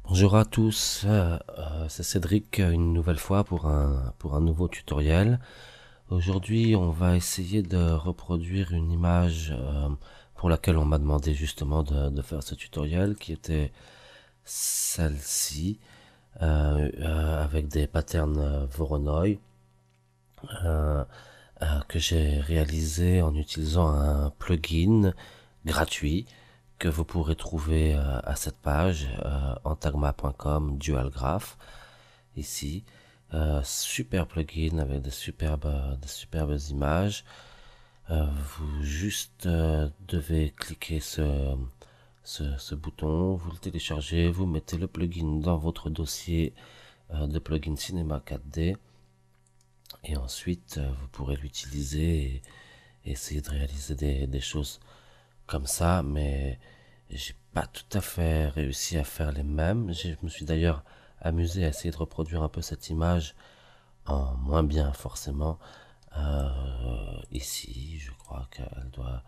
Bonjour à tous, c'est Cédric une nouvelle fois pour un nouveau tutoriel. Aujourd'hui, on va essayer de reproduire une image pour laquelle on m'a demandé justement de faire ce tutoriel, qui était celle-ci, avec des patterns Voronoi que j'ai réalisé en utilisant un plugin gratuit que vous pourrez trouver à cette page entagma.com dualgraph ici. Super plugin avec de superbes images. Vous juste devez cliquer ce bouton, vous le téléchargez, vous mettez le plugin dans votre dossier de plugin Cinema 4D et ensuite vous pourrez l'utiliser et essayer de réaliser des choses comme ça, mais j'ai pas tout à fait réussi à faire les mêmes. Je me suis d'ailleurs amusé à essayer de reproduire un peu cette image en moins bien forcément. Ici, je crois qu'elle doit,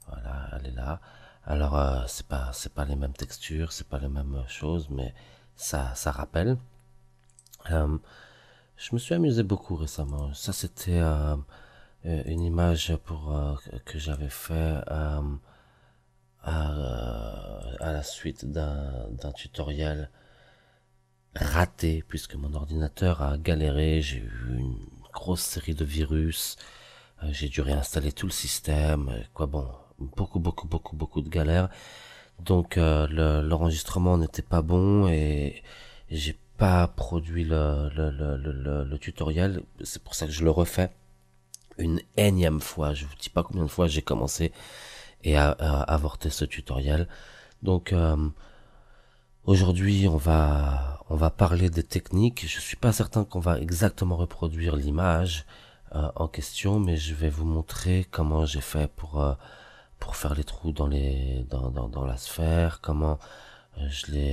voilà, elle est là. Alors c'est pas les mêmes textures, c'est pas les mêmes choses, mais ça rappelle. Euh, je me suis amusé beaucoup récemment. Ça c'était une image que j'avais fait à la suite d'un tutoriel raté puisque mon ordinateur a galéré, j'ai eu une grosse série de virus, j'ai dû réinstaller tout le système, quoi bon, beaucoup de galères. Donc l'enregistrement n'était pas bon et j'ai pas produit le tutoriel, c'est pour ça que je le refais une énième fois. Je vous dis pas combien de fois j'ai commencé et à avorté ce tutoriel. Donc aujourd'hui on va parler des techniques. Je suis pas certain qu'on va exactement reproduire l'image en question, mais je vais vous montrer comment j'ai fait pour faire les trous dans la sphère, comment je lui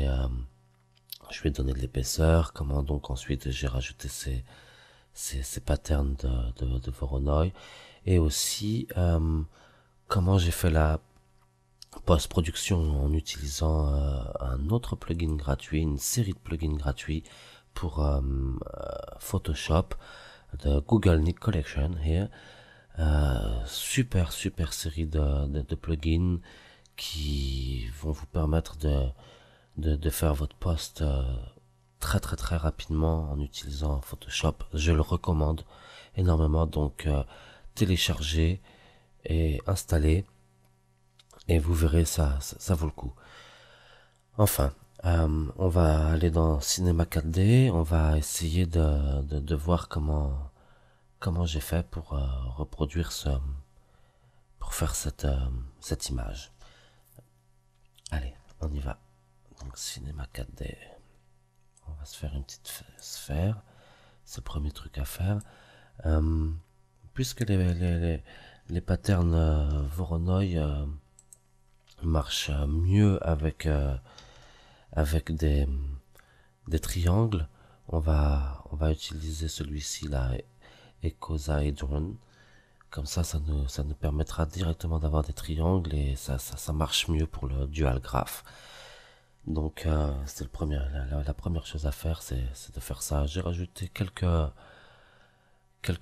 ai donné de l'épaisseur, comment donc ensuite j'ai rajouté ces patterns de Voronoi, et aussi comment j'ai fait la post-production en utilisant un autre plugin gratuit, une série de plugins gratuits pour Photoshop de Google Nick Collection here. Super série de plugins qui vont vous permettre de faire votre post très rapidement en utilisant Photoshop. Je le recommande énormément, donc téléchargez et installez et vous verrez, ça vaut le coup. Enfin, on va aller dans Cinema 4D, on va essayer de voir comment j'ai fait pour reproduire pour faire cette image. Allez, on y va. Donc Cinema 4D, on va se faire une petite sphère, c'est le premier truc à faire. Euh, Puisque les patterns Voronoi marchent mieux avec des triangles, on va utiliser celui-ci là, Ecosahedron. Comme ça nous permettra directement d'avoir des triangles et ça marche mieux pour le dual graph. Donc c'est la première chose à faire, c'est de faire ça. J'ai rajouté quelques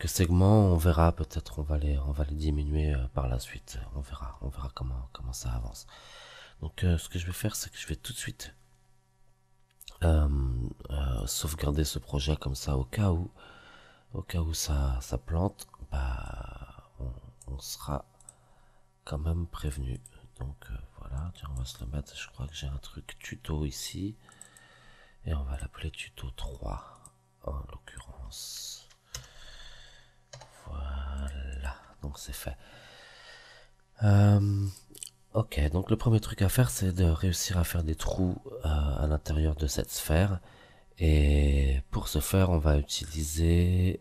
segments, on verra, peut-être on va les diminuer par la suite. On verra comment ça avance. Donc ce que je vais faire, c'est que je vais tout de suite euh, sauvegarder ce projet comme ça au cas où ça plante, bah on sera quand même prévenu. Donc voilà, tiens, on va se le mettre. Je crois que j'ai un truc tuto ici et on va l'appeler tuto 3 en l'occurrence. Voilà, donc c'est fait. Ok, donc le premier truc à faire, c'est de réussir à faire des trous à l'intérieur de cette sphère. Et pour ce faire, on va utiliser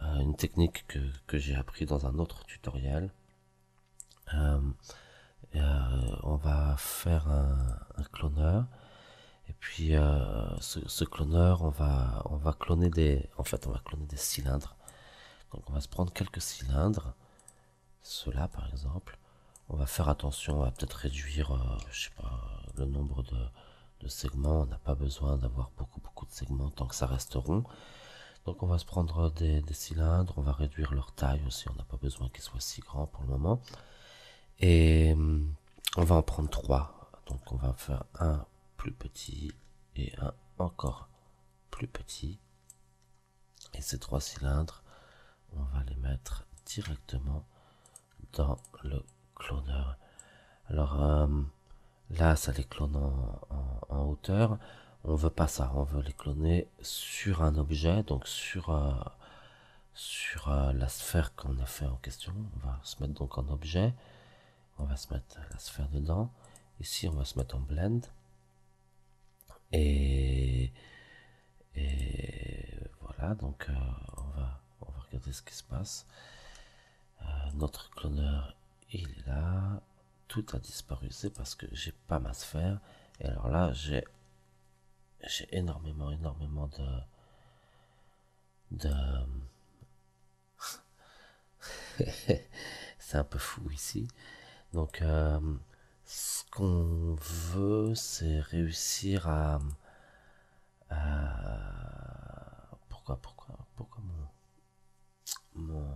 une technique que j'ai appris dans un autre tutoriel. Euh, on va faire un cloneur. Et puis ce cloneur, on va cloner des cylindres. Donc on va se prendre quelques cylindres, ceux-là par exemple. On va faire attention, on va peut-être réduire, je sais pas, le nombre de segments, on n'a pas besoin d'avoir beaucoup de segments tant que ça reste rond. Donc on va se prendre des cylindres, on va réduire leur taille aussi, on n'a pas besoin qu'ils soient si grands pour le moment. Et on va en prendre 3. Donc on va faire un plus petit et un encore plus petit. Et ces 3 cylindres, on va les mettre directement dans le cloneur. Alors là, ça les clone en hauteur. On veut pas ça, on veut les cloner sur un objet, donc sur la sphère qu'on a fait en question. On va se mettre donc en objet, on va se mettre la sphère dedans. Ici, on va se mettre en blend. Et voilà, donc on va regarder ce qui se passe. Notre cloneur, il est là. Tout a disparu, c'est parce que j'ai pas ma sphère. Et alors là, j'ai énormément de c'est un peu fou ici. Donc ce qu'on veut, c'est réussir à pourquoi mon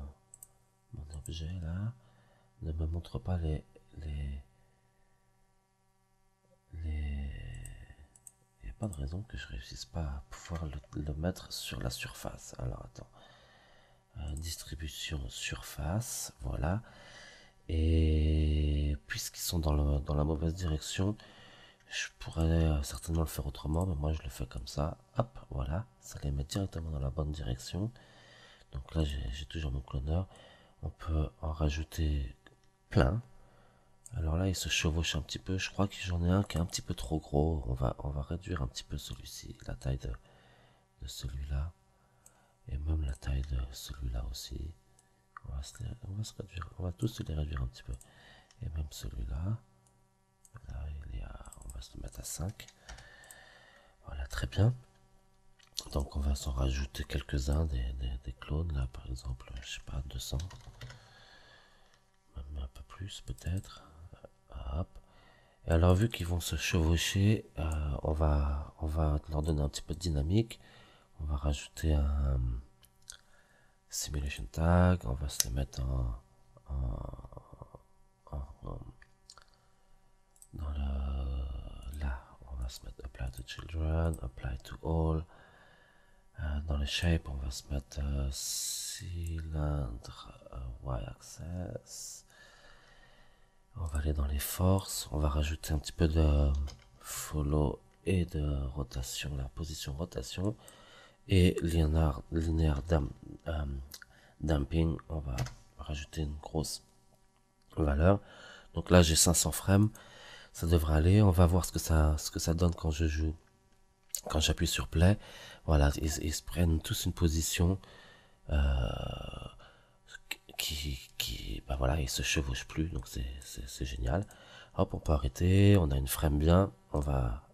objet là ne me montre pas les il n'y a pas de raison que je réussisse pas à pouvoir le mettre sur la surface. Alors attends, distribution surface, voilà. Et puisqu'ils sont dans la mauvaise direction, je pourrais certainement le faire autrement, mais moi je le fais comme ça. Hop, voilà, ça les met directement dans la bonne direction. Donc là j'ai toujours mon cloneur. On peut en rajouter plein. Alors là il se chevauche un petit peu. Je crois que j'en ai un qui est un petit peu trop gros. On va réduire un petit peu celui-ci, la taille de celui-là. Et même la taille de celui-là aussi. On va se réduire, on va tous les réduire un petit peu. Et même celui-là. Là, on va se le mettre à 5. Voilà, très bien. Donc on va s'en rajouter quelques-uns des clones, là par exemple, je sais pas, 200. Même un peu plus peut-être. Hop. Et alors vu qu'ils vont se chevaucher, on va leur donner un petit peu de dynamique. On va rajouter un simulation tag, on va se les mettre dans là, on va se mettre apply to children, apply to all. Dans les shapes, on va se mettre cylindre y-axis. On va aller dans les forces, on va rajouter un petit peu de follow et de rotation, la position rotation. Et linear damping, on va rajouter une grosse valeur. Donc là j'ai 500 frames, ça devrait aller. On va voir ce que ça donne quand je joue. Quand j'appuie sur play, voilà, ils se prennent tous une position bah voilà, ils se chevauchent plus, donc c'est génial. Hop, on peut arrêter, on a une frame bien, on va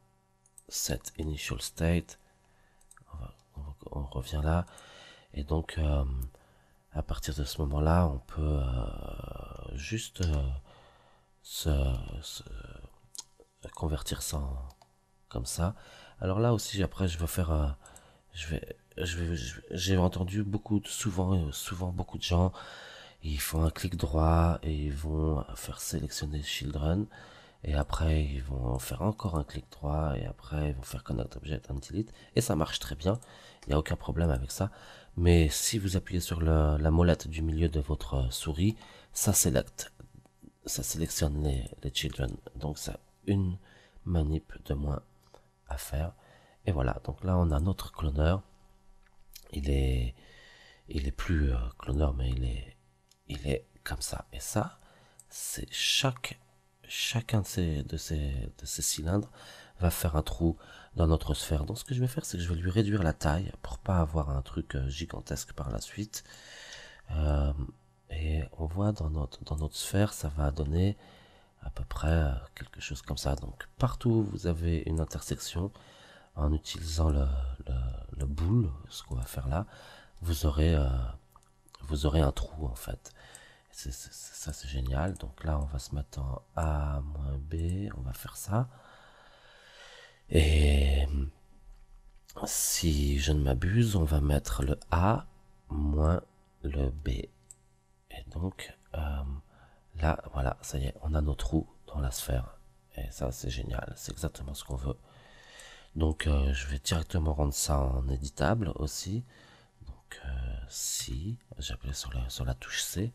set initial state, on revient là, et donc à partir de ce moment-là, on peut juste se convertir ça comme ça. Alors là aussi, après, je vais faire, j'ai entendu souvent beaucoup de gens, ils font un clic droit et ils vont faire sélectionner Children, et après ils vont faire encore un clic droit et après ils vont faire Connect Object and Delete, et ça marche très bien, il n'y a aucun problème avec ça. Mais si vous appuyez sur la molette du milieu de votre souris, ça sélectionne les Children, donc ça une manip de moins à faire. Et voilà, donc là on a notre cloneur. Il est plus cloneur, mais il est comme ça. Et ça, c'est chacun de ces cylindres va faire un trou dans notre sphère. Donc ce que je vais faire, c'est que je vais lui réduire la taille pour pas avoir un truc gigantesque par la suite. Et on voit dans notre sphère, ça va donner à peu près quelque chose comme ça. Donc partout où vous avez une intersection, en utilisant le boule, ce qu'on va faire là, vous aurez un trou en fait. Ça c'est génial. Donc là on va se mettre en A-B, on va faire ça. Et si je ne m'abuse, on va mettre le A moins le B. Et donc, là, voilà, ça y est, on a nos trous dans la sphère. Et ça, c'est génial, c'est exactement ce qu'on veut. Donc, je vais directement rendre ça en éditable aussi. Donc, si, j'appuie sur la touche C,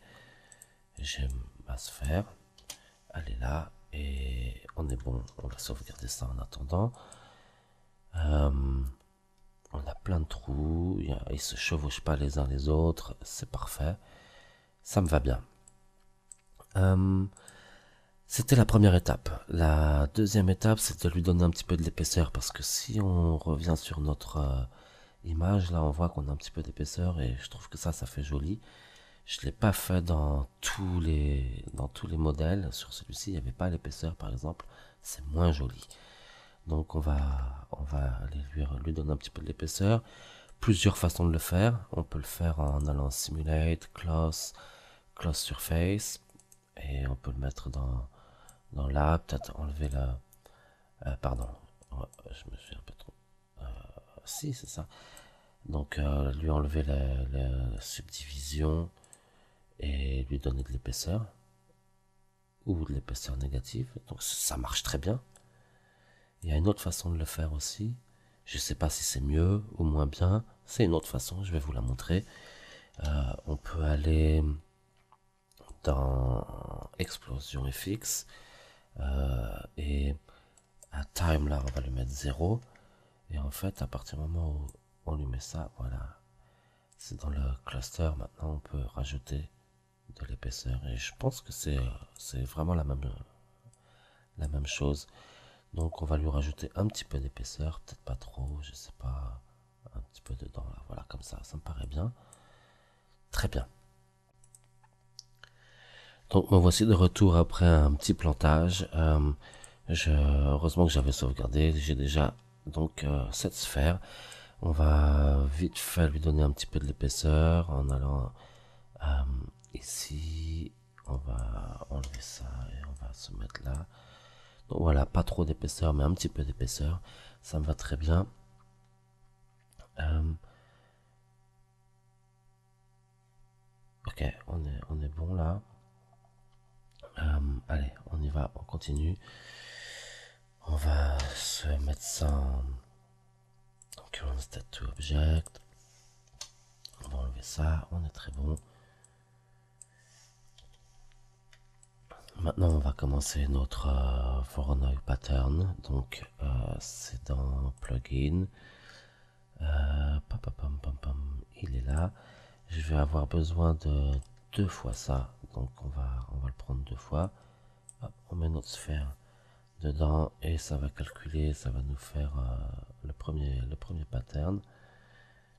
j'ai ma sphère, elle est là, et on est bon, on va sauvegarder ça en attendant. On a plein de trous, ils se chevauchent pas les uns les autres, c'est parfait, ça me va bien. C'était la première étape. La deuxième étape, c'est de lui donner un petit peu de l'épaisseur, parce que si on revient sur notre image, là on voit qu'on a un petit peu d'épaisseur, et je trouve que ça fait joli. Je l'ai pas fait dans tous les modèles. Sur celui-ci, il n'y avait pas l'épaisseur par exemple, c'est moins joli. Donc on va aller lui donner un petit peu de l'épaisseur. Plusieurs façons de le faire. On peut le faire en allant simulate, close surface, et on peut le mettre dans là, peut-être enlever la pardon, je me suis un peu trop si c'est ça. Donc lui enlever la subdivision et lui donner de l'épaisseur ou de l'épaisseur négative. Donc ça marche très bien. Il y a une autre façon de le faire aussi. Je sais pas si c'est mieux ou moins bien. C'est une autre façon, je vais vous la montrer. On peut aller dans Explosion FX et à Time, là on va lui mettre 0. Et en fait, à partir du moment où on lui met ça, voilà, c'est dans le cluster. Maintenant on peut rajouter de l'épaisseur, et je pense que c'est vraiment la même chose. Donc on va lui rajouter un petit peu d'épaisseur, peut-être pas trop, je sais pas, un petit peu dedans là, voilà, comme ça me paraît bien. Très bien. Donc me voici de retour après un petit plantage. Heureusement que j'avais sauvegardé, j'ai déjà donc cette sphère. On va vite fait lui donner un petit peu de l'épaisseur en allant ici. On va enlever ça et on va se mettre là. Donc voilà, pas trop d'épaisseur, mais un petit peu d'épaisseur, ça me va très bien. Ok, on est bon là. Allez, on y va, on continue. On va se mettre ça en current state to object. On va enlever ça, on est très bon. Maintenant, on va commencer notre Voronoi pattern. Donc, c'est dans plugin. Il est là. Je vais avoir besoin de 2 fois ça. Donc, on va le prendre 2 fois. Hop, on met notre sphère dedans et ça va calculer, ça va nous faire le premier pattern.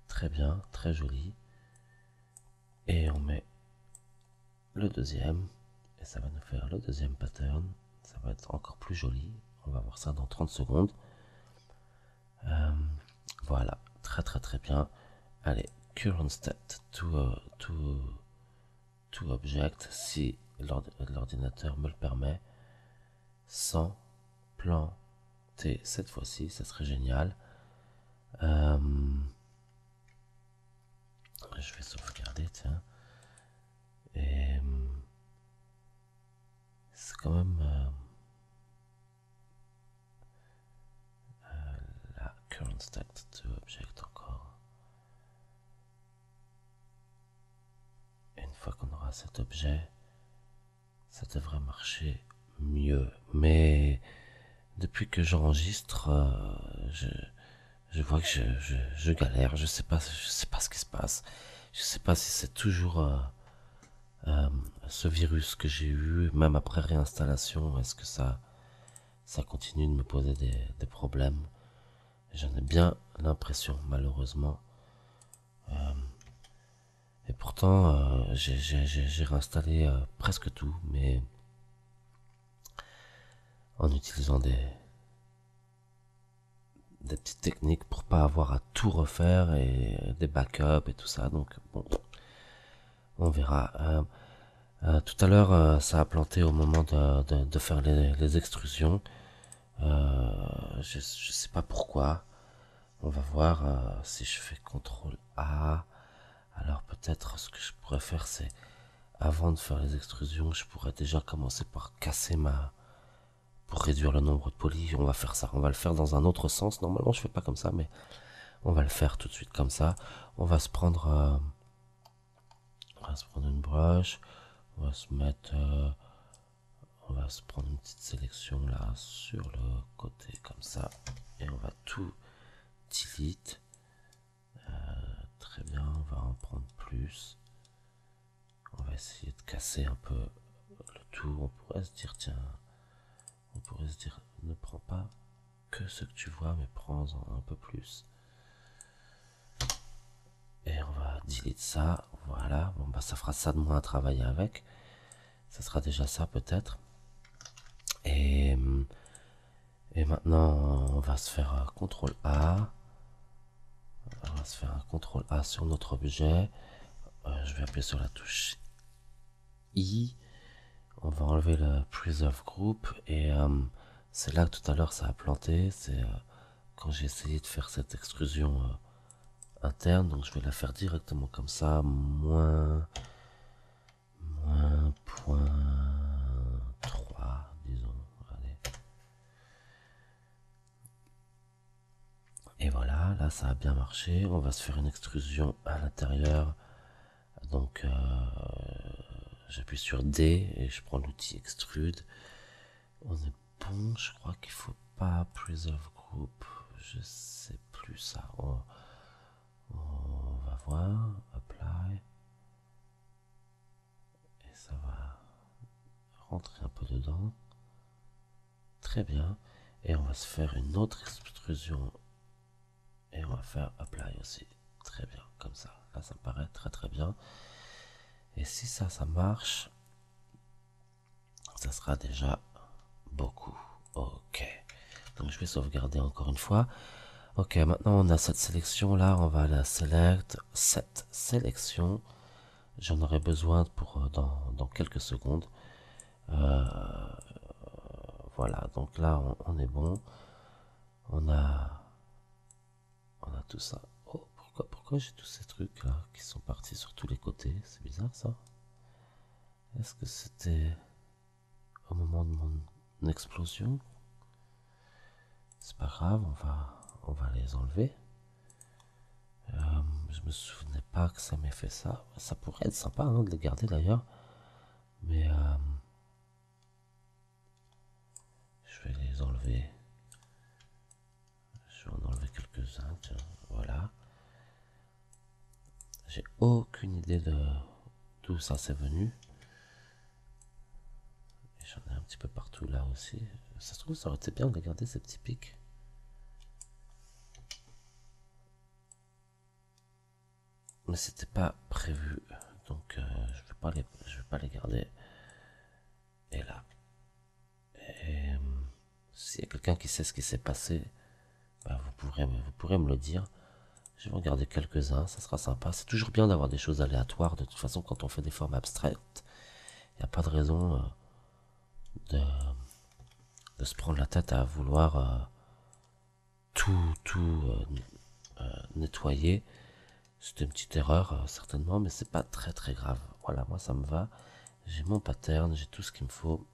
Très bien, très joli. Et on met le deuxième. Et ça va nous faire le deuxième pattern. Ça va être encore plus joli. On va voir ça dans 30 secondes. Voilà, très bien. Allez, current state to object, si l'ordinateur me le permet, sans planter cette fois-ci, ça serait génial. Je vais sauvegarder, tiens. Et c'est quand même la current state to object encore. Et une fois qu'on aura cet objet, ça devrait marcher mieux. Mais depuis que j'enregistre, je vois que je galère. Je sais pas ce qui se passe. Je sais pas si c'est toujours ce virus que j'ai eu, même après réinstallation. Est-ce que ça continue de me poser des problèmes? J'en ai bien l'impression, malheureusement. Et pourtant, j'ai réinstallé presque tout, mais en utilisant des petites techniques pour pas avoir à tout refaire et des backups et tout ça. Donc bon, on verra. Tout à l'heure, ça a planté au moment de faire les extrusions. je sais pas pourquoi. On va voir si je fais CTRL A. Alors peut-être ce que je pourrais faire, c'est avant de faire les extrusions, je pourrais déjà commencer par casser pour réduire le nombre de polis. On va faire ça. On va le faire dans un autre sens. Normalement, je fais pas comme ça, mais on va le faire tout de suite comme ça. On va se prendre une brush. On va se mettre on va se prendre une petite sélection là sur le côté comme ça et on va tout delete. Très bien, on va en prendre plus. On va essayer de casser un peu le tout. On pourrait se dire tiens, ne prends pas que ce que tu vois mais prends-en un peu plus. Et on va delete ça. Voilà, bon bah ça fera ça de moins à travailler avec. Ça sera déjà ça peut-être. Et maintenant, on va se faire un CTRL A. On va se faire un CTRL A sur notre objet. Je vais appuyer sur la touche I. On va enlever le Preserve Group. Et c'est là que tout à l'heure ça a planté. C'est quand j'ai essayé de faire cette extrusion interne. Donc je vais la faire directement comme ça. Moins 0.3, disons. Allez. Et voilà, là ça a bien marché. On va se faire une extrusion à l'intérieur. Donc j'appuie sur D et je prends l'outil Extrude. On est bon, je crois qu'il faut pas Preserve Group. Je sais plus ça. On va voir. Apply. Et ça va rentrer un peu dedans. Très bien. Et on va se faire une autre extrusion. Et on va faire Apply aussi. Très bien, comme ça. Là, ça me paraît très très bien. Et si ça marche, ça sera déjà beaucoup. Ok. Donc je vais sauvegarder encore une fois. Ok, maintenant on a cette sélection là. On va la select. Cette sélection, j'en aurai besoin pour dans quelques secondes. Voilà, donc là on est bon. On a tout ça. Oh, pourquoi j'ai tous ces trucs là qui sont partis sur tous les côtés? C'est bizarre ça. Est-ce que c'était au moment de mon explosion? C'est pas grave, on va les enlever. Je me souvenais pas que ça m'ait fait ça. Ça pourrait être sympa de les garder d'ailleurs. Mais je vais les enlever. Je vais en enlever quelques-uns. Voilà. J'ai aucune idée d'où ça s'est venu. Et j'en ai un petit peu partout là aussi. Ça se trouve, ça aurait été bien de garder ces petits pics. Mais c'était pas prévu. Donc je vais pas les garder. Et là. Et s'il y a quelqu'un qui sait ce qui s'est passé, bah, vous pourrez me le dire. Je vais en garder quelques-uns, ça sera sympa. C'est toujours bien d'avoir des choses aléatoires. De toute façon, quand on fait des formes abstraites, il n'y a pas de raison de se prendre la tête à vouloir tout nettoyer. C'était une petite erreur, certainement, mais c'est pas très très grave. Voilà, moi ça me va. J'ai mon pattern, j'ai tout ce qu'il me faut.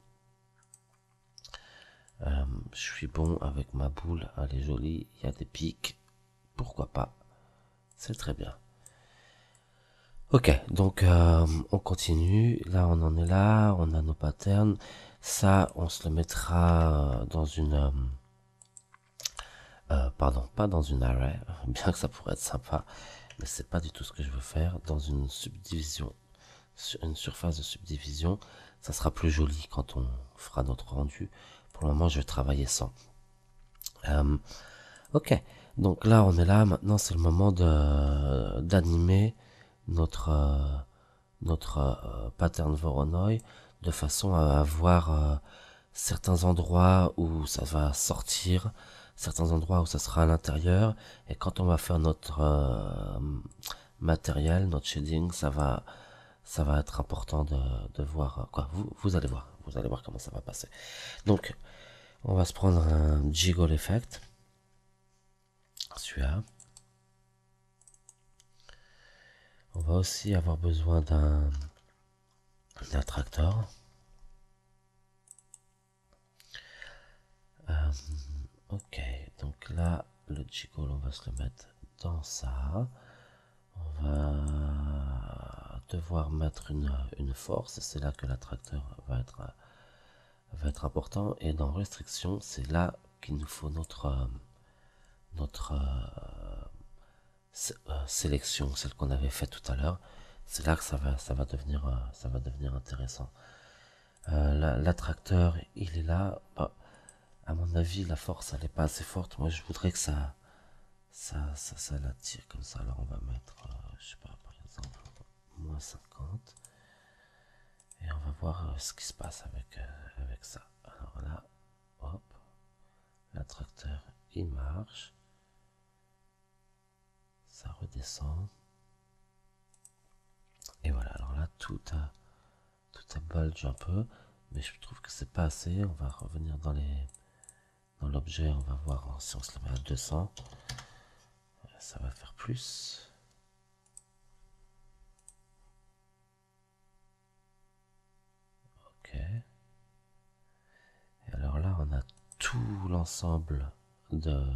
Je suis bon avec ma boule, elle est jolie, il y a des pics. Pourquoi pas? C'est très bien. Ok, donc on continue. Là, on en est là. On a nos patterns. Ça, on se le mettra dans une... pardon, pas dans une array. Bien que ça pourrait être sympa. Mais c'est pas du tout ce que je veux faire. Dans une subdivision. Une surface de subdivision. Ça sera plus joli quand on fera notre rendu. Pour le moment, je vais travailler sans. Ok, donc là, on est là. Maintenant, c'est le moment d'animer notre pattern Voronoi de façon à avoir certains endroits où ça va sortir, certains endroits où ça sera à l'intérieur, et quand on va faire notre matériel, notre shading, ça va être important de voir quoi. Vous allez voir comment ça va passer. Donc on va se prendre un jiggle effect. celui-là. On va aussi avoir besoin d'un tracteur. Ok, donc là, le jiggle, on va se le mettre dans ça. On va devoir mettre une force, et c'est là que l'attracteur va être important. Et dans restriction, c'est là qu'il nous faut notre sélection, celle qu'on avait fait tout à l'heure. C'est là que ça va devenir intéressant. L'attracteur, il est là. Bah, à mon avis, la force, elle n'est pas assez forte. Moi, je voudrais que ça l'attire comme ça. Alors, on va mettre, je sais pas, par exemple, moins 50. Et on va voir ce qui se passe avec ça. Alors là, hop, l'attracteur, il marche. Ça redescend. Et voilà, alors là, tout a bulge un peu. Mais je trouve que c'est pas assez. On va revenir dans l'objet. On va voir si on se le met à 200. Ça va faire plus. Ok. Et alors là, on a tout l'ensemble de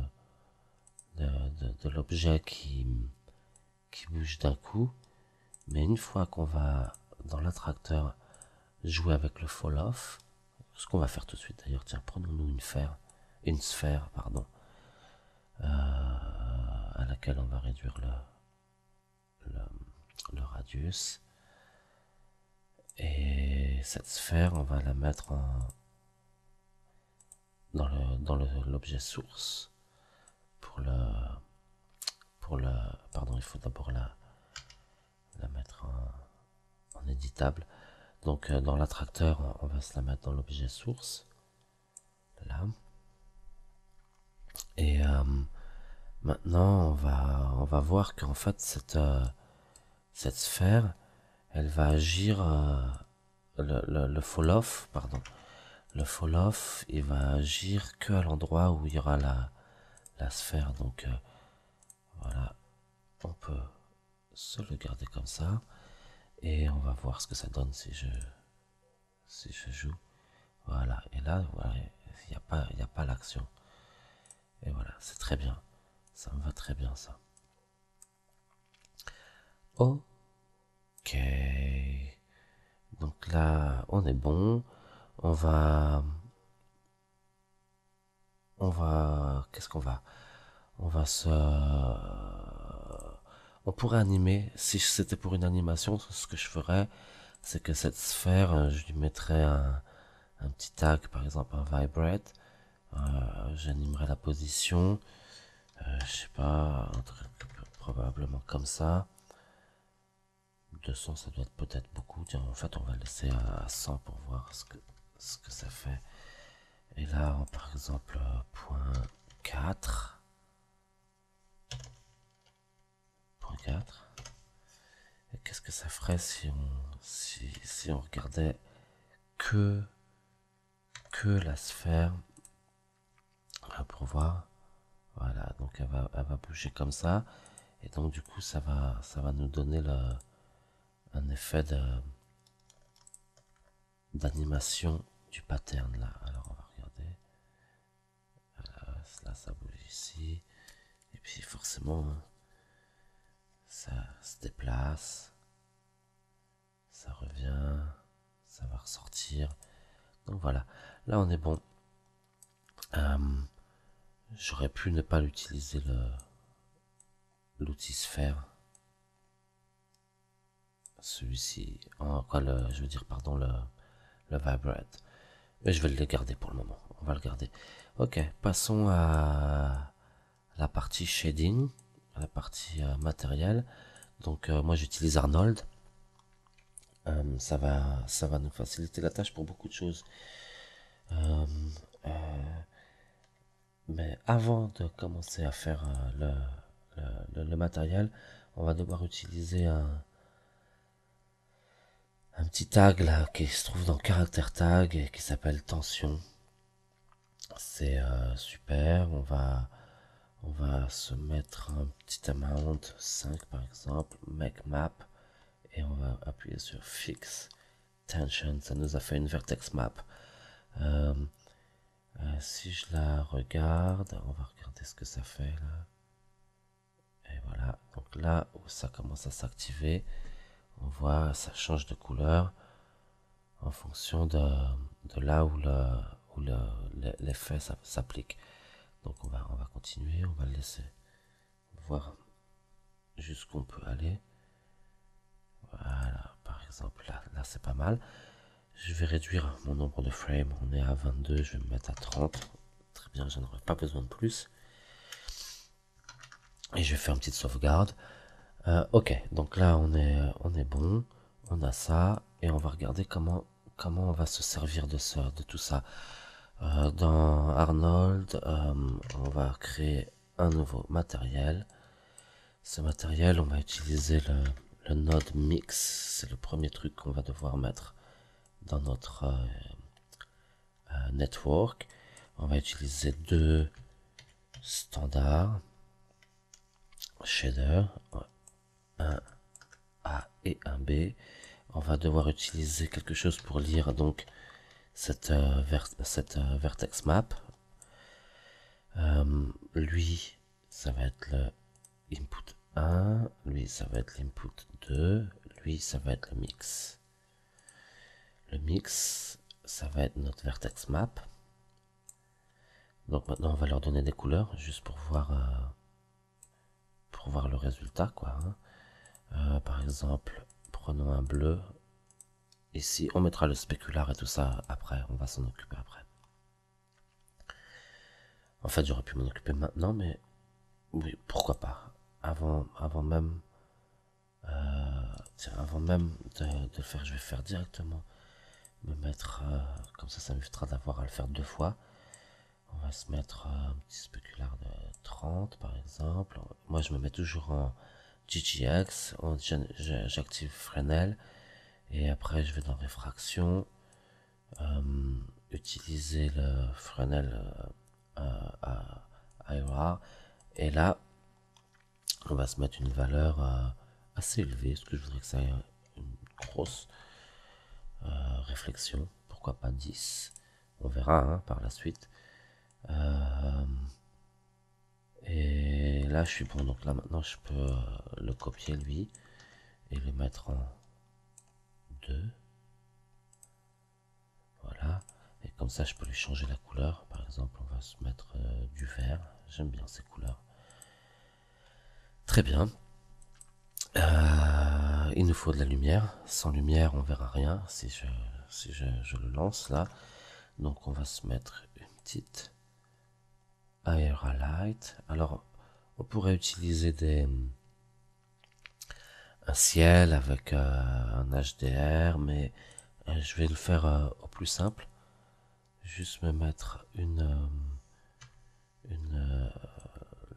l'objet qui bouge d'un coup. Mais une fois qu'on va dans l'attracteur jouer avec le fall off, ce qu'on va faire tout de suite d'ailleurs, tiens, prenons-nous une sphère, pardon, à laquelle on va réduire le radius. Et cette sphère, on va la mettre dans l'objet source. Pardon, il faut d'abord la mettre en éditable. Donc dans l'attracteur, on va se la mettre dans l'objet source, là. Et maintenant, on va voir qu'en fait cette sphère, elle va agir le fall off, pardon. Le fall off, il va agir que à l'endroit où il y aura la sphère. Donc voilà, on peut se le garder comme ça. Et on va voir ce que ça donne si je joue. Voilà, et là, voilà, il n'y a pas l'action. Et voilà, c'est très bien. Ça me va très bien, ça. Ok. Donc là, on est bon. On va... Qu'est-ce qu'on va... On va se... On pourrait animer. Si c'était pour une animation, ce que je ferais, c'est que cette sphère, je lui mettrais un petit tag, par exemple un vibrate. J'animerai la position, je sais pas, un truc probablement comme ça. 200, ça doit être peut-être beaucoup. Tiens, en fait, on va laisser à 100 pour voir ce que ça fait. Et là, par exemple, point 4. Point 4. Et qu'est-ce que ça ferait si on regardait que la sphère, pour voir. Voilà, donc elle va bouger comme ça. Et donc du coup, ça va nous donner un effet d'animation du pattern là. Alors on va regarder. Là, ça bouge ici. Et puis forcément, ça se déplace. Ça revient. Ça va ressortir. Donc voilà. Là, on est bon. J'aurais pu ne pas l'utiliser l'outil sphère. Celui-ci, je veux dire, pardon, le vibrate. Mais je vais le garder pour le moment. On va le garder. Ok, passons à la partie shading, à la partie matériel. Donc moi j'utilise Arnold. Ça va nous faciliter la tâche pour beaucoup de choses. Mais avant de commencer à faire le matériel, on va devoir utiliser un petit tag là qui se trouve dans caractère tag et qui s'appelle tension. C'est super. On va On va se mettre un petit amount, 5 par exemple, make map, et on va appuyer sur fix tension. Ça nous a fait une vertex map. Si je la regarde, on va regarder ce que ça fait là. Et voilà, donc là où ça commence à s'activer, on voit ça change de couleur en fonction de là où l'effet s'applique. Donc on va continuer, on va le laisser voir jusqu'où on peut aller. Voilà, par exemple là c'est pas mal. Je vais réduire mon nombre de frames, on est à 22, je vais me mettre à 30. Très bien, j'en aurai pas besoin de plus. Et je vais faire une petite sauvegarde. Ok, donc là on est bon, on a ça, et on va regarder comment on va se servir de tout ça. Dans Arnold, on va créer un nouveau matériel. Ce matériel, on va utiliser le node mix, c'est le premier truc qu'on va devoir mettre dans notre network. On va utiliser deux standards shader, un A et un B. On va devoir utiliser quelque chose pour lire donc cette vertex map. Lui, ça va être le input 1, lui ça va être l'input 2, lui ça va être le mix. Le mix, ça va être notre vertex map. Donc maintenant on va leur donner des couleurs juste pour voir le résultat quoi. Par exemple, prenons un bleu. Ici on mettra le spécular et tout ça après, on va s'en occuper après. En fait j'aurais pu m'en occuper maintenant, mais oui, pourquoi pas. Avant même avant même de le faire, je vais faire directement me mettre comme ça m'évitera d'avoir à le faire deux fois. On va se mettre un petit spécular de 30 par exemple. Moi je me mets toujours en GGX, j'active Fresnel et après je vais dans réfraction, utiliser le Fresnel à IOR, et là on va se mettre une valeur assez élevée, parce que je voudrais que ça ait une grosse réflexion, pourquoi pas 10, on verra hein, par la suite. Et là je suis bon, donc là maintenant je peux le copier lui et le mettre en 2, voilà, et comme ça je peux lui changer la couleur. Par exemple on va se mettre du vert, j'aime bien ces couleurs. Très bien. Il nous faut de la lumière, sans lumière on verra rien si je le lance là. Donc on va se mettre une petite Aera Light. Alors on pourrait utiliser un ciel avec un HDR, mais je vais le faire au plus simple. Juste me mettre une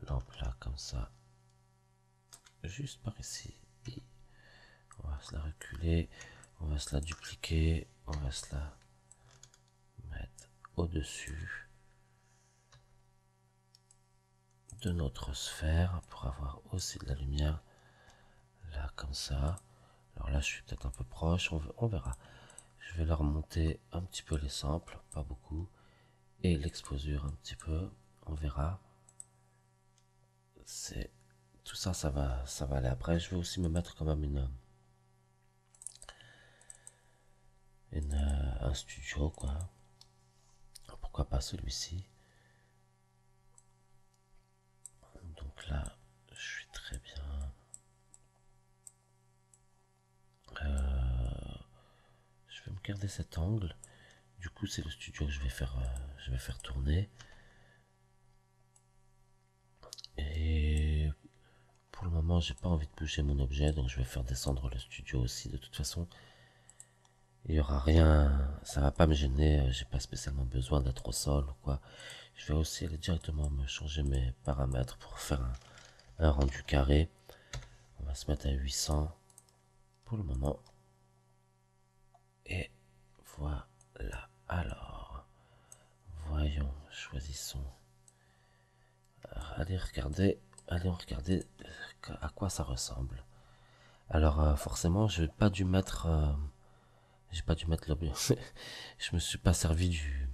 lampe là comme ça, juste par ici. On va se la reculer, on va se la dupliquer, on va se la mettre au-dessus de notre sphère pour avoir aussi de la lumière là comme ça. Alors là je suis peut-être un peu proche, on verra. Je vais leur monter un petit peu les samples, pas beaucoup, et l'exposure un petit peu, on verra. C'est tout ça, ça va aller après. Je vais aussi me mettre quand même un studio quoi. Pourquoi pas celui-ci. Donc là je suis très bien. Je vais me garder cet angle. Du coup c'est le studio que je vais faire tourner. Et pour le moment j'ai pas envie de bouger mon objet, donc je vais faire descendre le studio aussi. De toute façon il y aura rien, ça va pas me gêner, j'ai pas spécialement besoin d'être au sol ou quoi. Je vais aussi aller directement me changer mes paramètres pour faire un rendu carré. On va se mettre à 800 pour le moment. Et voilà. Alors, voyons, choisissons allez regarder à quoi ça ressemble. Alors forcément, j'ai pas dû mettre l'objet. Je me suis pas servi du.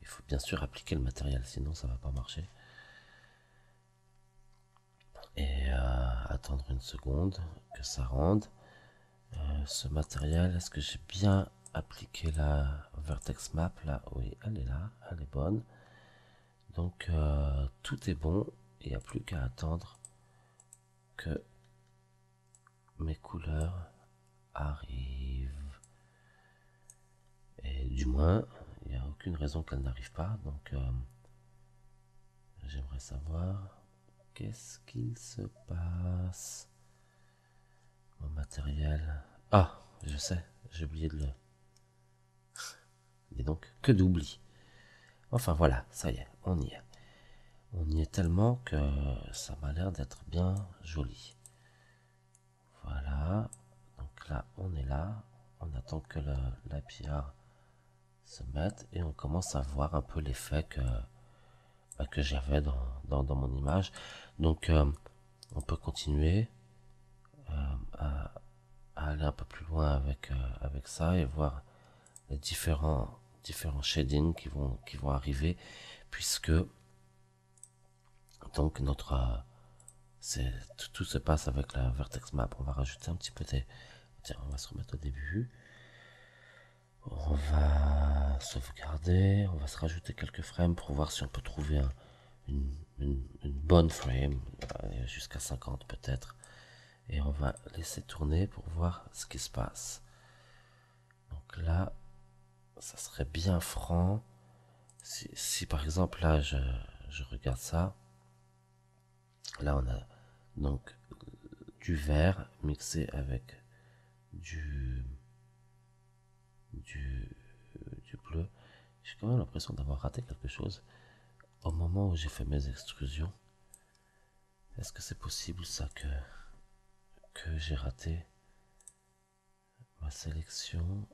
Il faut bien sûr appliquer le matériel, sinon ça va pas marcher. Et attendre une seconde que ça rende. Ce matériel, est-ce que j'ai bien appliqué la vertex map là? Oui, elle est là, elle est bonne. Donc tout est bon, il n'y a plus qu'à attendre que mes couleurs arrivent. Et du moins, il n'y a aucune raison qu'elles n'arrivent pas. Donc j'aimerais savoir qu'est-ce qu'il se passe. Mon matériel. Ah, je sais, j'ai oublié de le. Dis donc, que d'oubli. Enfin voilà, ça y est, on y est. On y est tellement que ça m'a l'air d'être bien joli. Voilà, donc là on est là, on attend que la pierre se mette et on commence à voir un peu l'effet que j'avais dans mon image. Donc on peut continuer à aller un peu plus loin avec ça et voir les différents shadings qui vont arriver, puisque donc tout se passe avec la vertex map. On va rajouter un petit peu des. Tiens, on va se remettre au début. On va sauvegarder, on va se rajouter quelques frames pour voir si on peut trouver une bonne frame, jusqu'à 50 peut-être. Et on va laisser tourner pour voir ce qui se passe. Donc là, ça serait bien franc. Si par exemple là je regarde ça, là on a donc du vert mixé avec du bleu. J'ai quand même l'impression d'avoir raté quelque chose au moment où j'ai fait mes extrusions. Est-ce que c'est possible ça que j'ai raté ma sélection?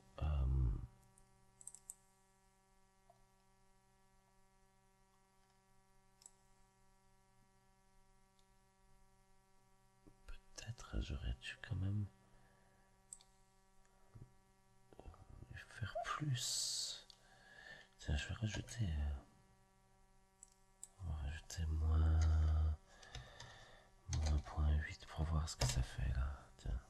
Peut-être j'aurais dû quand même faire plus. Tiens, je vais rajouter moins 0.8 pour voir ce que ça fait là. Tiens.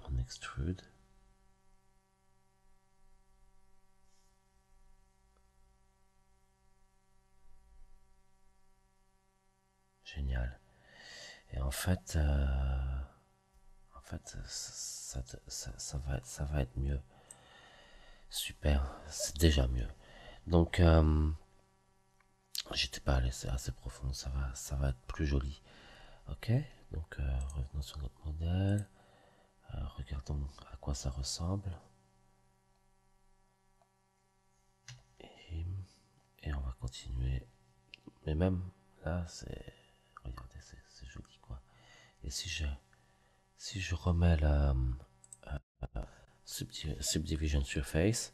En extrude. Génial. Et en fait, ça va être mieux. Super, c'est déjà mieux. Donc, j'étais pas allé assez profond, ça va être plus joli. Ok, donc revenons sur notre modèle. Regardons à quoi ça ressemble. Et on va continuer. Mais même là, regardez, c'est joli quoi. Et si je remets la subdivision surface,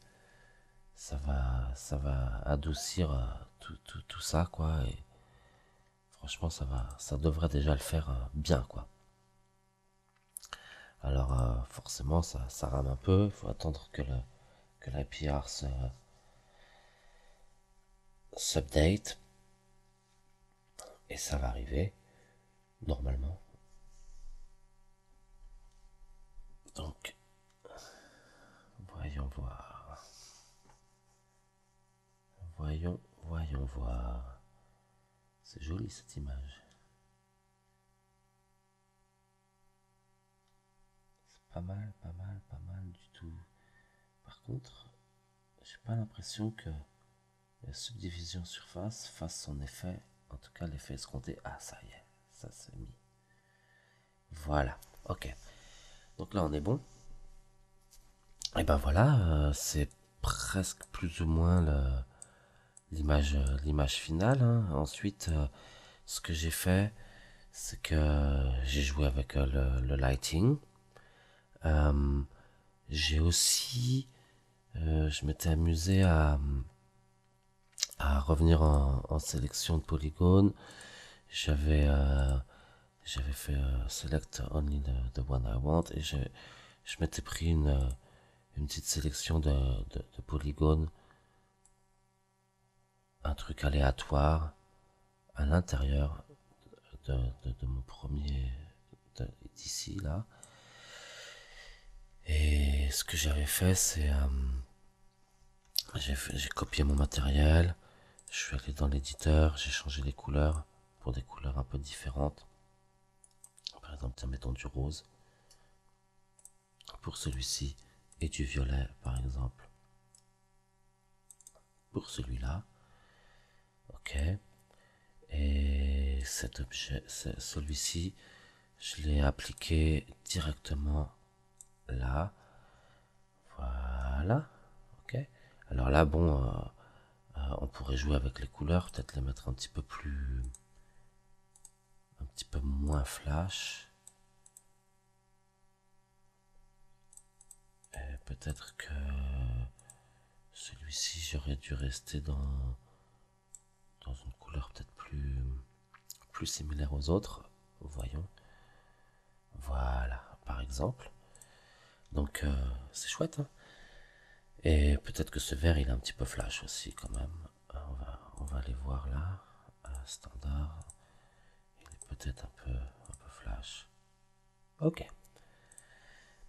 ça va adoucir tout ça quoi. Et franchement, ça devrait déjà le faire bien quoi. Alors forcément, ça rame un peu. Il faut attendre que la PR s'update. Et ça va arriver, normalement. Donc, voyons voir. Voyons voir. C'est joli cette image. C'est pas mal du tout. Par contre, j'ai pas l'impression que la subdivision surface fasse son effet. En tout cas, l'effet escompté. Ah, ça y est, ça s'est mis. Voilà, ok. Donc là, on est bon. Et ben voilà, c'est presque plus ou moins l'image finale. Hein. Ensuite, ce que j'ai fait, c'est que j'ai joué avec le lighting. J'ai aussi, je m'étais amusé à revenir en sélection de polygones. J'avais fait select only the one I want et je m'étais pris une petite sélection de polygones, un truc aléatoire à l'intérieur de mon premier d'ici là. Et ce que j'avais fait, c'est j'ai copié mon matériel, je suis allé dans l'éditeur, j'ai changé les couleurs pour des couleurs un peu différentes. Par exemple, tiens, mettons du rose pour celui-ci et du violet, par exemple, pour celui-là. Ok. Et cet objet, celui-ci, je l'ai appliqué directement là. Voilà. Ok. Alors là, bon, on pourrait jouer avec les couleurs, peut-être les mettre un petit peu moins flash. Et peut-être que celui-ci, j'aurais dû rester dans une couleur peut-être plus similaire aux autres. Voyons. Voilà, par exemple. Donc, c'est chouette, hein. Et peut-être que ce vert, il est un petit peu flash aussi, quand même. On va aller voir là. Standard. Il est peut-être un peu flash. Ok.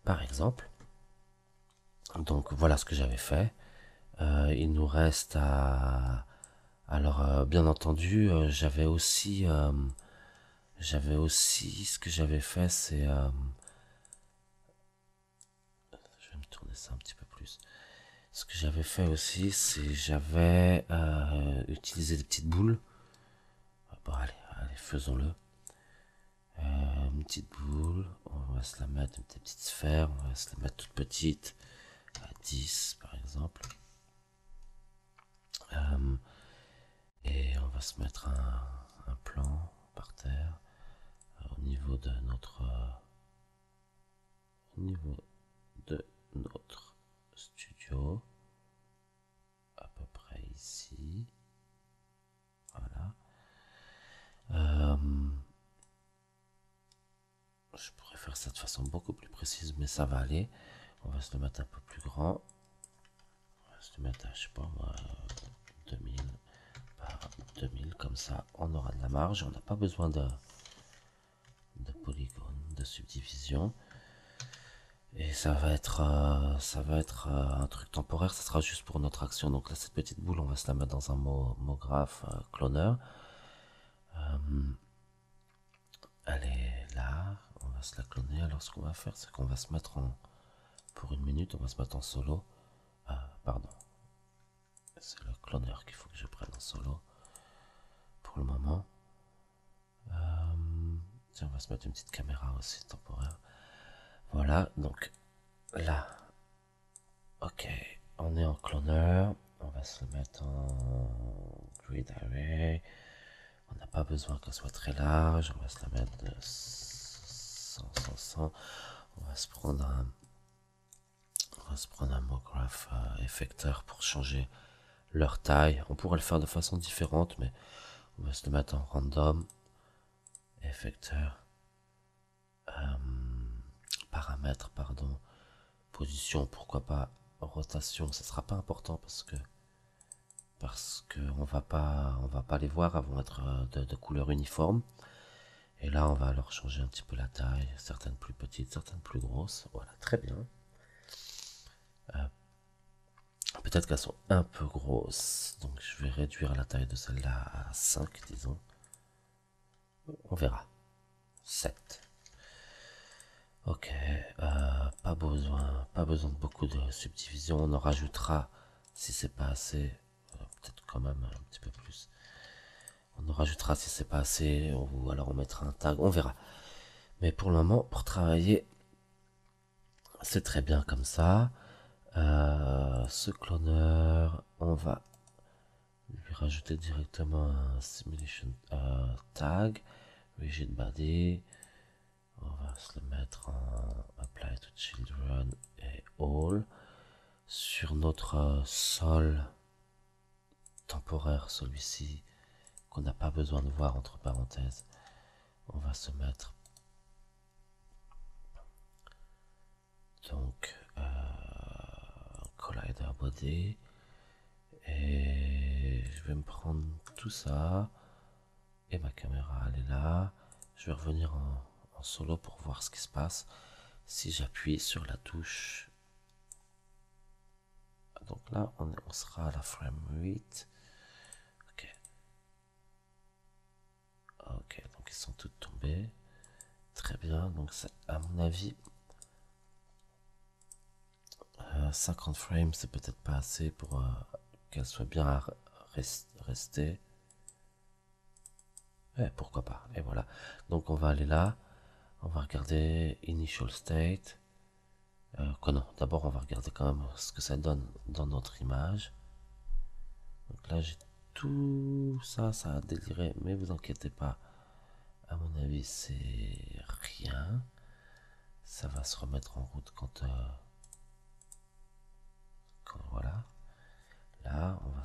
Par exemple. Donc, voilà ce que j'avais fait. Il nous reste à... Alors, bien entendu, j'avais aussi... ce que j'avais fait, c'est... je vais me tourner ça un petit peu plus. Ce que j'avais fait aussi, c'est j'avais utilisé des petites boules. Bon, allez, faisons-le. Une petite boule, on va se la mettre, une petite sphère, on va se la mettre toute petite, à 10 par exemple. Et on va se mettre un plan par terre au niveau de notre studio, à peu près ici. Voilà. Je pourrais faire ça de façon beaucoup plus précise, mais ça va aller. On va se le mettre un peu plus grand. On va se le mettre à, je sais pas moi, 2000 par 2000, comme ça on aura de la marge. On n'a pas besoin de polygone, de subdivision. Et ça va être un truc temporaire, ça sera juste pour notre action. Donc là, cette petite boule, on va se la mettre dans un mot graphe cloneur. Elle est là, on va se la cloner. Alors ce qu'on va faire, c'est qu'on va se mettre pour une minute, on va se mettre en solo. Pardon, c'est le cloneur qu'il faut que je prenne en solo pour le moment. Tiens, on va se mettre une petite caméra aussi temporaire. Voilà, donc là, ok, on est en cloneur. On va se le mettre en grid array. On n'a pas besoin qu'elle soit très large. On va se la mettre de 100, 100, 100. On va se prendre un mot graph effecteur pour changer leur taille. On pourrait le faire de façon différente, mais on va se le mettre en random effecteur. Paramètres, pardon. Position, pourquoi pas. Rotation, ça sera pas important parce que on va pas les voir, elles vont être de couleur uniforme. Et là, on va alors changer un petit peu la taille, certaines plus petites, certaines plus grosses. Voilà, très bien. Peut-être qu'elles sont un peu grosses, donc je vais réduire la taille de celle-là à 5, disons. On verra. 7. Ok, pas besoin de beaucoup de subdivision. On en rajoutera si c'est pas assez. Peut-être quand même un petit peu plus. On en rajoutera si c'est pas assez, ou alors on mettra un tag, on verra. Mais pour le moment, pour travailler, c'est très bien comme ça. Ce cloneur, on va lui rajouter directement un simulation tag, rigid body. On va se le mettre en apply to children et all sur notre sol temporaire, celui-ci, qu'on n'a pas besoin de voir entre parenthèses. On va se mettre donc collider body, et je vais me prendre tout ça, et ma caméra elle est là. Je vais revenir en solo pour voir ce qui se passe si j'appuie sur la touche. Donc là on sera à la frame 8. Ok, donc ils sont tous tombés. Très bien, donc à mon avis 50 frames c'est peut-être pas assez pour qu'elle soit bien restée. Ouais, pourquoi pas. Et voilà, donc on va aller là, on va regarder initial state. Non, d'abord on va regarder quand même ce que ça donne dans notre image. Donc là j'ai tout ça, ça a déliré, mais vous inquiétez pas, à mon avis c'est rien. Ça va se remettre en route quand voilà. Là on va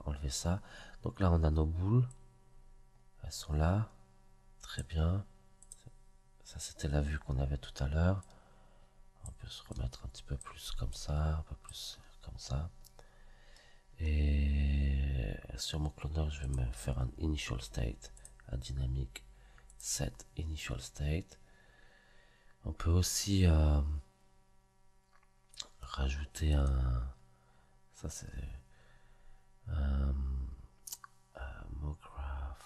enlever ça. Donc là on a nos boules, elles sont là, très bien. Ça c'était la vue qu'on avait tout à l'heure. On peut se remettre un petit peu plus comme ça, un peu plus comme ça. Et sur mon cloneur, je vais me faire un initial state, un dynamique set initial state. On peut aussi rajouter ça c'est un mograph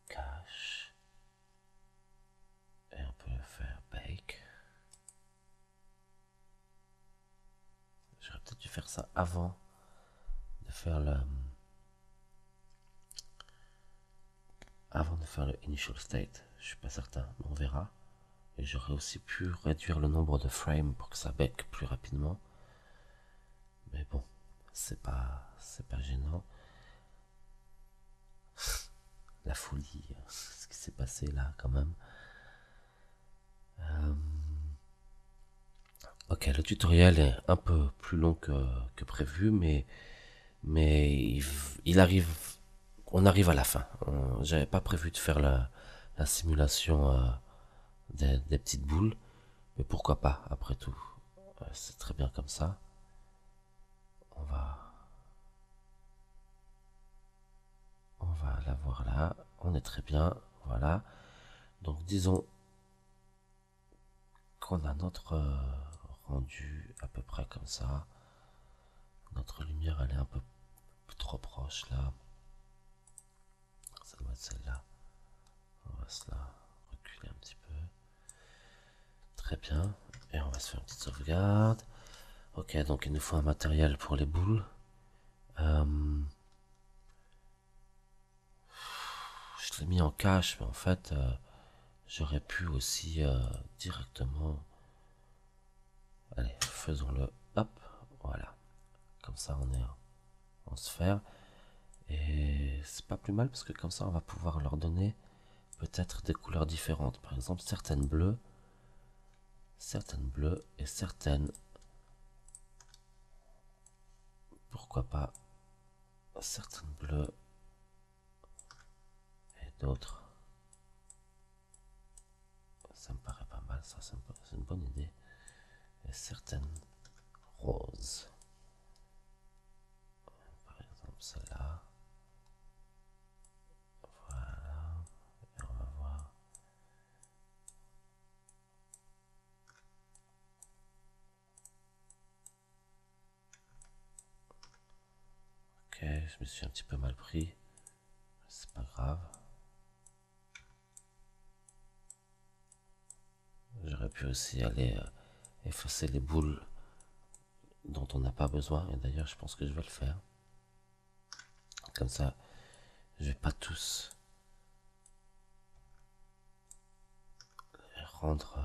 cache, et on peut le faire bake. J'aurais peut-être dû faire ça avant de faire le initial state. Je suis pas certain, mais on verra. Et j'aurais aussi pu réduire le nombre de frames pour que ça bake plus rapidement. Mais bon, c'est pas gênant. La folie, ce qui s'est passé là quand même. Ok, le tutoriel est un peu plus long que prévu, mais il arrive, on arrive à la fin. J'avais pas prévu de faire la simulation des petites boules, mais pourquoi pas après tout. C'est très bien comme ça. On va la voir là. On est très bien, voilà. Donc disons qu'on a notre rendu à peu près comme ça. Notre lumière elle est un peu trop proche là. Ça doit être celle-là. On va se la reculer un petit peu. Très bien. Et on va se faire une petite sauvegarde. Ok, donc il nous faut un matériel pour les boules. Je l'ai mis en cache, mais en fait, j'aurais pu aussi directement... Allez, faisons-le. Hop, voilà. Comme ça, on est en sphère. Et c'est pas plus mal parce que comme ça, on va pouvoir leur donner peut-être des couleurs différentes. Par exemple, certaines bleues et certaines... Pourquoi pas certaines bleues et d'autres. Ça me paraît pas mal, ça, c'est une bonne idée. Et certaines roses. Par exemple, celle-là. Voilà. Et on va voir. Ok, je me suis un petit peu mal pris. C'est pas grave. J'aurais pu aussi aller effacer les boules dont on n'a pas besoin. Et d'ailleurs, je pense que je vais le faire. Comme ça, je vais pas tous les rendre.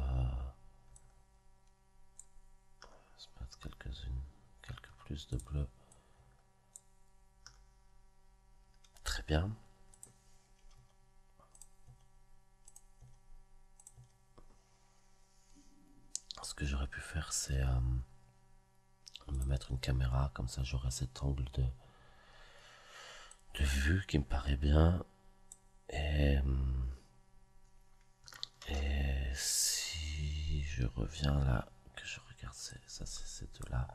Se mettre quelques plus de bleu. Très bien. Ce que j'aurais pu faire, c'est me mettre une caméra, comme ça j'aurai cet angle de vue qui me paraît bien. Et si je reviens là, que je regarde ça, c'est ces deux-là.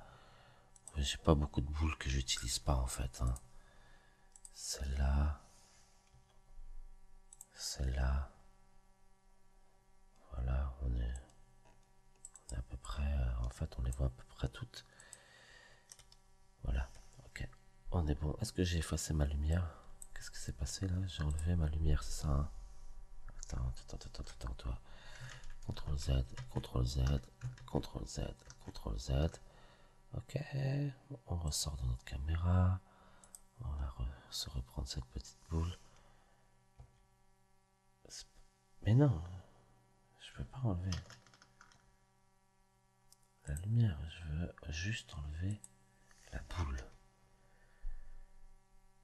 J'ai pas beaucoup de boules que j'utilise pas en fait. Hein. Celle-là, celle-là. Voilà, on est à peu près. En fait, on les voit à peu près toutes. Voilà, ok. On est bon. Est-ce que j'ai effacé ma lumière? Qu'est-ce qui s'est passé là? J'ai enlevé ma lumière, c'est ça hein? Attends, toi. CTRL Z, CTRL Z, CTRL Z, CTRL Z. Ok, on ressort de notre caméra. On va se reprendre cette petite boule. Mais non, je peux pas enlever la lumière. Je veux juste enlever la boule.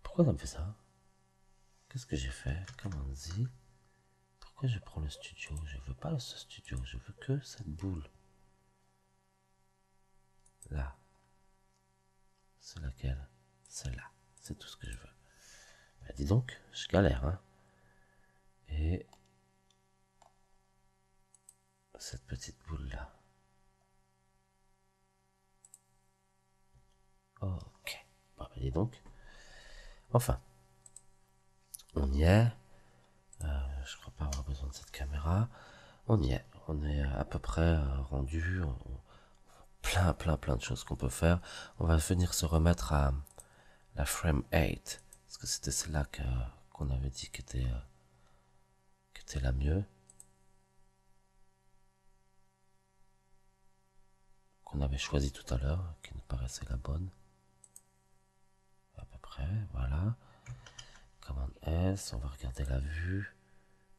Pourquoi ça me fait ça? Qu'est-ce que j'ai fait? Comment dit? Pourquoi je prends le studio? Je veux pas ce studio, je veux que cette boule. Là. C'est laquelle? Celle-là. C'est tout ce que je veux. Bah, dis donc, je galère, hein. Et cette petite boule-là. Ok. Bon, bah, dis donc. Enfin. On y est. Je crois pas avoir besoin de cette caméra. On y est. On est à peu près rendu. Plein de choses qu'on peut faire. On va venir se remettre à la frame 8. Parce que c'était celle-là qu'on avait dit qui était la mieux. Qu'on avait choisi tout à l'heure. Qui nous paraissait la bonne. À peu près. Voilà. Commande S. On va regarder la vue.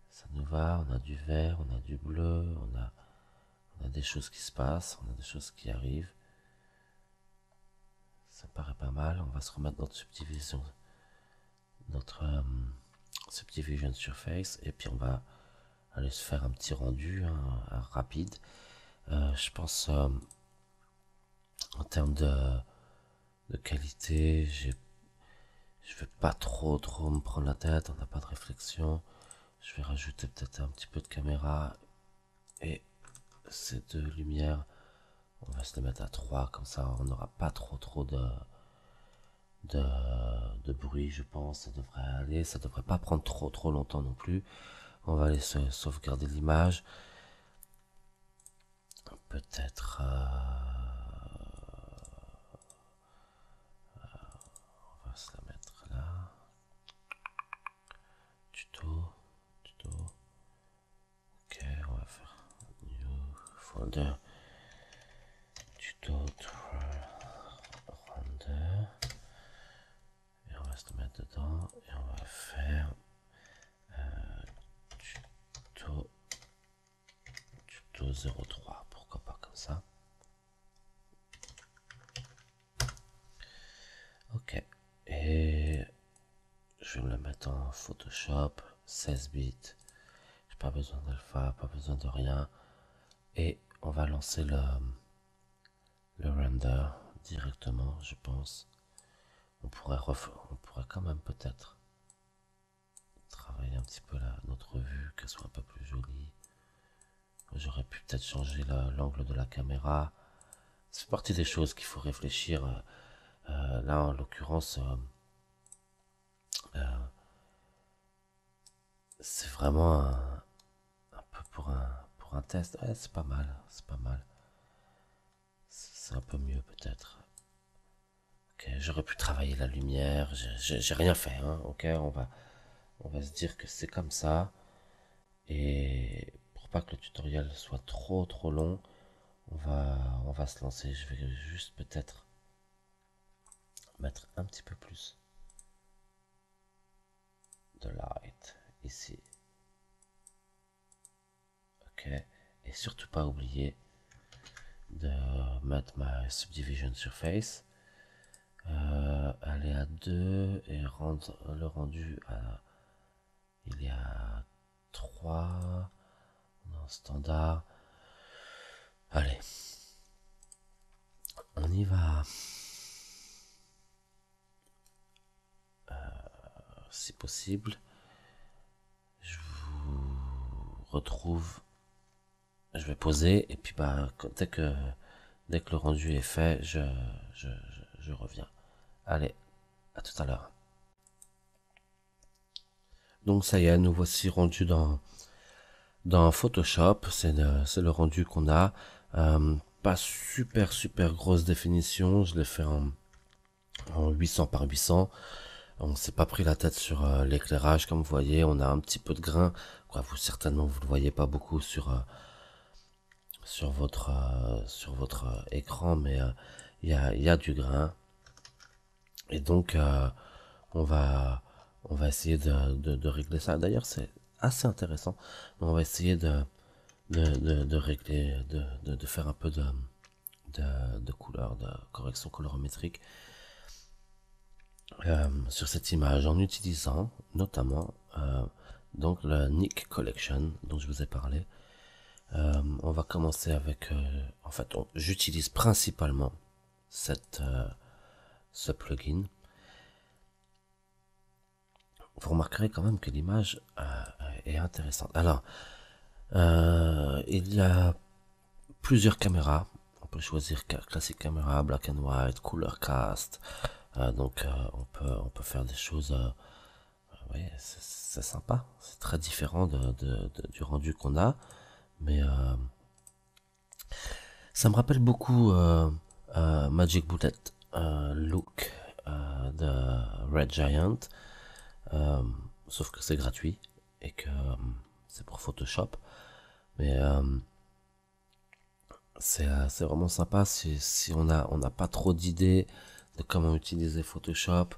Ça nous va. On a du vert. On a du bleu. On a des choses qui se passent. On a des choses qui arrivent. Ça paraît pas mal. On va se remettre notre subdivision. Subdivision surface. Et puis on va aller se faire un petit rendu rapide. Je pense en termes de qualité, je vais pas trop me prendre la tête. On n'a pas de réflexion. Je vais rajouter peut-être un petit peu de caméra. Et ces deux lumières, on va se les mettre à 3. Comme ça, on n'aura pas trop de bruit, je pense. Ça devrait aller. Ça devrait pas prendre trop longtemps non plus. On va aller sauvegarder l'image. Peut-être on va se la mettre là. Tuto. Ok, on va faire new folder. Tuto render. Et on va se le mettre dedans. Et on va faire tuto 03. Pourquoi pas comme ça. Ok. Et je vais me le mettre en Photoshop 16 bits. J'ai pas besoin d'alpha, pas besoin de rien. Et on va lancer le render directement, je pense. On pourrait quand même peut-être travailler un petit peu notre vue, qu'elle soit un peu plus jolie. J'aurais pu peut-être changer l'angle de la caméra. C'est partie des choses qu'il faut réfléchir. Là, en l'occurrence, c'est vraiment un peu pour un test. Ouais, c'est pas mal, C'est un peu mieux peut-être. Ok, j'aurais pu travailler la lumière. J'ai rien fait. Hein. Ok, on va se dire que c'est comme ça. Et pour pas que le tutoriel soit trop long, on va se lancer. Je vais juste peut-être mettre un petit peu plus de light ici. Ok. Et surtout pas oublier de mettre ma subdivision surface. Aller à 2 et rendre le rendu à... Il est à 3 dans standard. Allez. On y va. Si possible, je vous retrouve. Je vais poser et puis dès que le rendu est fait, je reviens. Allez, à tout à l'heure. Donc ça y est, nous voici rendus dans Photoshop. C'est le rendu qu'on a. Pas super grosse définition. Je l'ai fait en 800 par 800. On s'est pas pris la tête sur l'éclairage, comme vous voyez. On a un petit peu de grain. Quoi, vous certainement vous le voyez pas beaucoup sur votre écran, mais il y a du grain. Et donc on va on va essayer de régler ça. D'ailleurs, c'est assez intéressant. On va essayer de régler, de faire un peu de couleur, de correction colorimétrique sur cette image en utilisant notamment donc le Nik Collection dont je vous ai parlé. On va commencer avec en fait j'utilise principalement ce plugin. Vous remarquerez quand même que l'image est intéressante. Alors il y a plusieurs caméras. On peut choisir classique caméra, black and white, color cast. Donc on peut faire des choses. Ouais, c'est sympa. C'est très différent du rendu qu'on a, mais ça me rappelle beaucoup Magic Bullet Look de Red Giant, sauf que c'est gratuit et que c'est pour Photoshop. Mais c'est vraiment sympa si on n'a pas trop d'idées de comment utiliser Photoshop,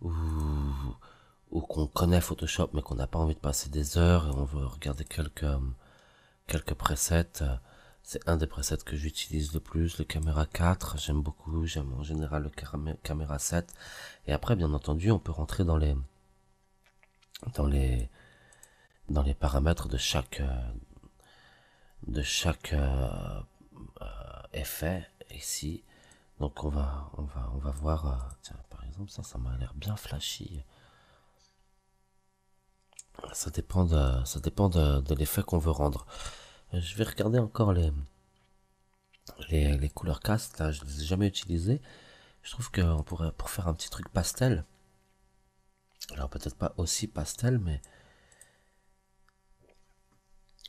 ou qu'on connaît Photoshop mais qu'on n'a pas envie de passer des heures et on veut regarder quelques presets. C'est un des presets que j'utilise le plus, le caméra 4, j'aime beaucoup, j'aime en général le caméra 7. Et après, bien entendu, on peut rentrer dans les paramètres de chaque effet ici. Donc on va voir, tiens, par exemple, ça m'a l'air bien flashy. Ça dépend de l'effet qu'on veut rendre. Je vais regarder encore les couleurs cast, là, je les ai jamais utilisées. Je trouve qu'on pourrait, pour faire un petit truc pastel, alors peut-être pas aussi pastel, mais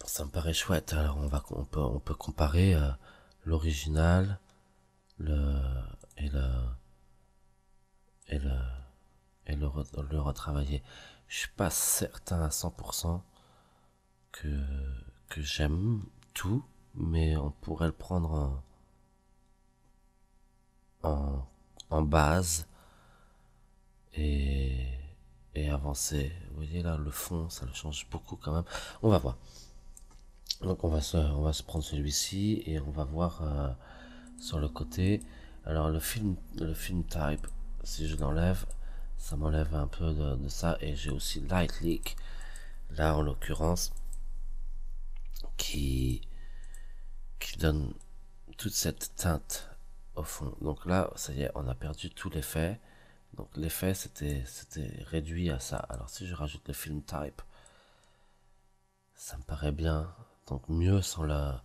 ça me paraît chouette. Alors on peut comparer l'original, le et le et le et le retravailler. Je suis pas certain à 100% que j'aime tout, mais on pourrait le prendre en base et avancer. Vous voyez là, le fond, ça le change beaucoup quand même. On va voir. Donc on va se prendre celui-ci et on va voir sur le côté. Alors le film type, si je l'enlève, ça m'enlève un peu de ça, et j'ai aussi light leak là en l'occurrence qui donne toute cette teinte au fond. Donc là, ça y est, on a perdu tout l'effet. Donc l'effet c'était réduit à ça. Alors si je rajoute le film type, ça me paraît bien. Donc mieux sans le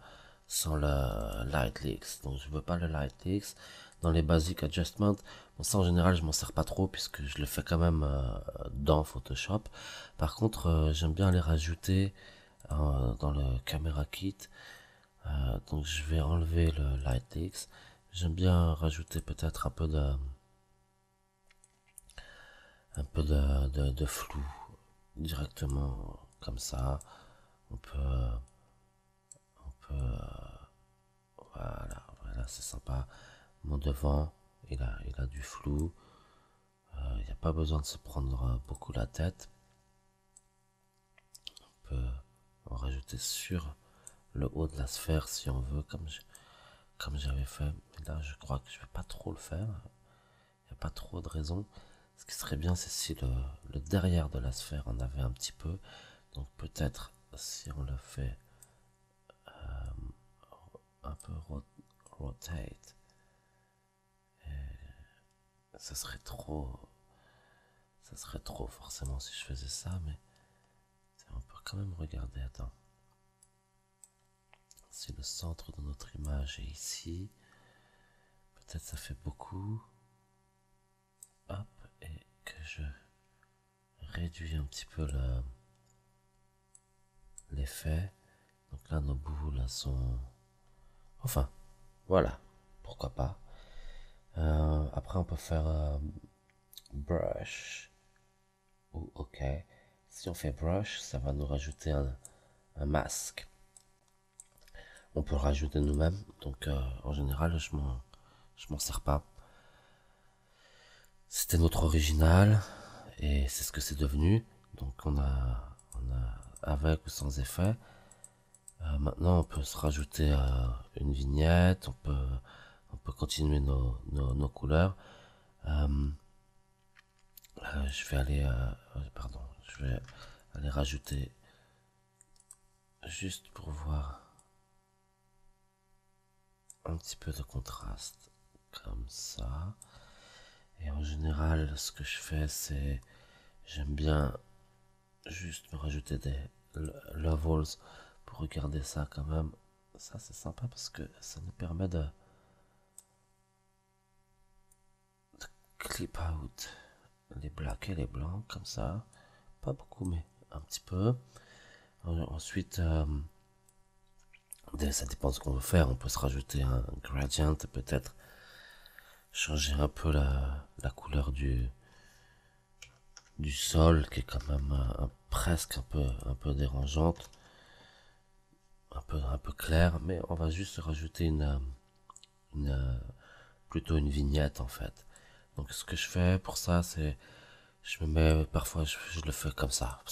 light leaks. Donc je veux pas le light leaks. Dans les basic adjustments, bon, ça en général je m'en sers pas trop puisque je le fais quand même dans Photoshop. Par contre j'aime bien les rajouter dans le camera kit. Donc je vais enlever le light leaks. J'aime bien rajouter peut-être de flou directement comme ça. On peut voilà, c'est sympa. Mon devant, il a du flou. Il n'y a pas besoin de se prendre beaucoup la tête. On peut en rajouter sur le haut de la sphère si on veut, comme j'avais fait. Mais là, je crois que je vais pas trop le faire. Il n'y a pas trop de raison. Ce qui serait bien, c'est si le derrière de la sphère en avait un petit peu. Donc peut-être si on le fait un peu rotate, ça serait trop, forcément si je faisais ça, mais on peut quand même regarder, attends. Si le centre de notre image est ici, peut-être ça fait beaucoup. Hop, et que je réduis un petit peu l'effet. Donc là, nos bouts là sont... Enfin, voilà, pourquoi pas. Après, on peut faire brush ou OK. Si on fait brush, ça va nous rajouter un masque. On peut le rajouter nous-mêmes, donc en général, je m'en sers pas. C'était notre original et c'est ce que c'est devenu. Donc on a avec ou sans effet. Maintenant, on peut se rajouter une vignette, on peut continuer nos couleurs. Je vais aller, pardon, je vais aller rajouter juste pour voir un petit peu de contraste, comme ça. Et en général, ce que je fais, c'est, j'aime bien juste me rajouter des levels pour regarder ça quand même. Ça, c'est sympa parce que ça nous permet de clip out les blacks et les blancs comme ça, pas beaucoup mais un petit peu. Ensuite ça dépend de ce qu'on veut faire, on peut se rajouter un gradient, peut-être changer un peu la couleur du sol qui est quand même presque un peu dérangeante, un peu clair, mais on va juste rajouter plutôt une vignette en fait. Donc ce que je fais pour ça, c'est je me mets, parfois je le fais comme ça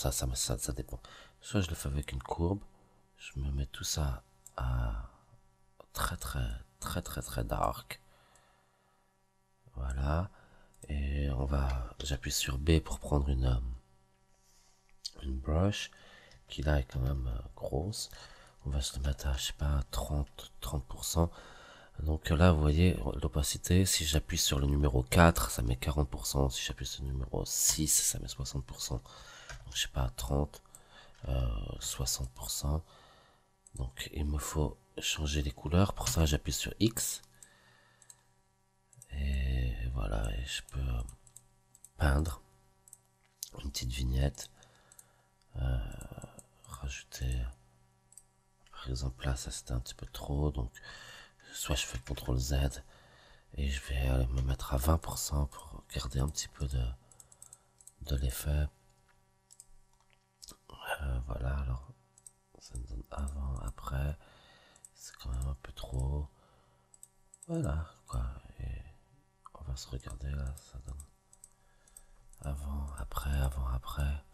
dépend. Soit je le fais avec une courbe, je me mets tout ça à très dark. Voilà. Et j'appuie sur B pour prendre une brush qui là est quand même grosse. On va se le mettre à, je sais pas, 30%. Donc là, vous voyez, l'opacité, si j'appuie sur le numéro 4, ça met 40%. Si j'appuie sur le numéro 6, ça met 60%. Donc je sais pas, 30, 60%. Donc il me faut changer les couleurs. Pour ça, j'appuie sur X. Et voilà, et je peux peindre une petite vignette. Rajouter, par exemple là, ça c'était un petit peu trop. Donc soit je fais CTRL Z et je vais me mettre à 20% pour garder un petit peu de l'effet. Voilà, alors ça me donne avant, après, c'est quand même un peu trop. Voilà, quoi, et on va se regarder là, ça donne avant, après.